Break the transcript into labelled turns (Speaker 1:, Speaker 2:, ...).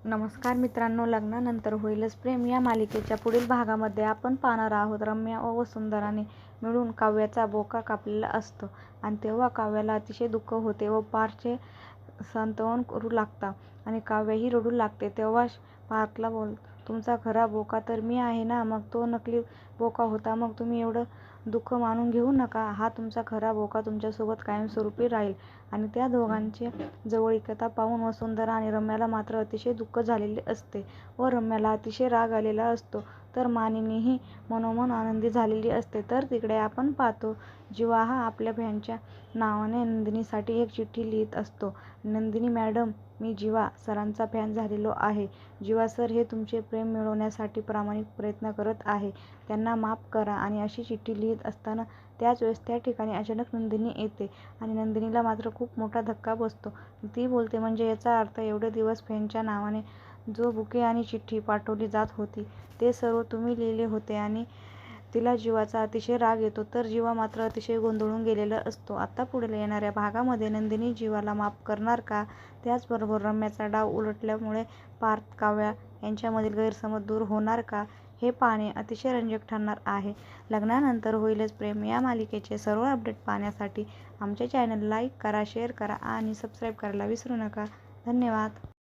Speaker 1: नमस्कार मित्रांनो, लग्नानंतर होईलच प्रेम या मालिकेच्या पुढील भागामध्ये आपण पाहणार आहोत. रम्या व वसुंधराने मिळून काव्याचा बोका कापलेला असतो आणि तेव्हा काव्याला अतिशय दुःख होते व पार्थचे सांत्वन करू लागता आणि काव्यही रडू लागते. तेव्हा पार्थला तुमचा खरा बोका तर मी आहे ना, मग तो नकली बोका होता. मग तुम्ही एवढं दुःख मानून घेऊ नका. हा तुमचा खरा बोका तुमच्यासोबत कायमस्वरूपी राहील. आणि त्या दोघांची जवळीकता पाहून वसुंधरा आणि रम्याला मात्र अतिशय दुःख झालेले असते व रम्याला अतिशय राग आलेला असतो, तर मानिनीही मनोमन आनंदी झालेली असते. तर तिकडे आपण पाहतो, जीवा हा आपल्या फॅनच्या नावाने नंदिनीसाठी एक चिठ्ठी लिहित असतो. नंदिनी मॅडम, मी जीवा सरांचा फॅन झालेलो आहे. जीवा सर हे तुमचे प्रेम मिळवण्यासाठी प्रामाणिक प्रयत्न करत आहे. त्यांना माफ करा. आणि अशी चिठ्ठी लिहित असताना त्याच वेळेस त्या ठिकाणी अचानक नंदिनी येते आणि नंदिनीला मात्र खूप मोठा धक्का बसतो. ती बोलते, म्हणजे याचा अर्थ एवढे दिवस फॅनच्या नावाने जो बुके आणि चिठ्ठी पाठवली जात होती ते सर्व तुम्ही लिहिले होते. आणि तिला जीवाचा अतिशय राग येतो, तर जीवा मात्र अतिशय गोंधळून गेलेला असतो. आता पुढे येणाऱ्या भागामध्ये नंदिनी जीवाला माफ करणार का? त्याचबरोबर रम्याचा डाव उलटल्यामुळे पार्थ काव्या यांच्यामधील गैरसमज दूर होणार का? हे पाहणे अतिशय रंजक ठरणार आहे. लग्नानंतर होईलच प्रेम या मालिकेचे सर्व अपडेट पाहण्यासाठी आमच्या चॅनल लाईक करा, शेअर करा आणि सबस्क्राईब करायला विसरू नका. धन्यवाद.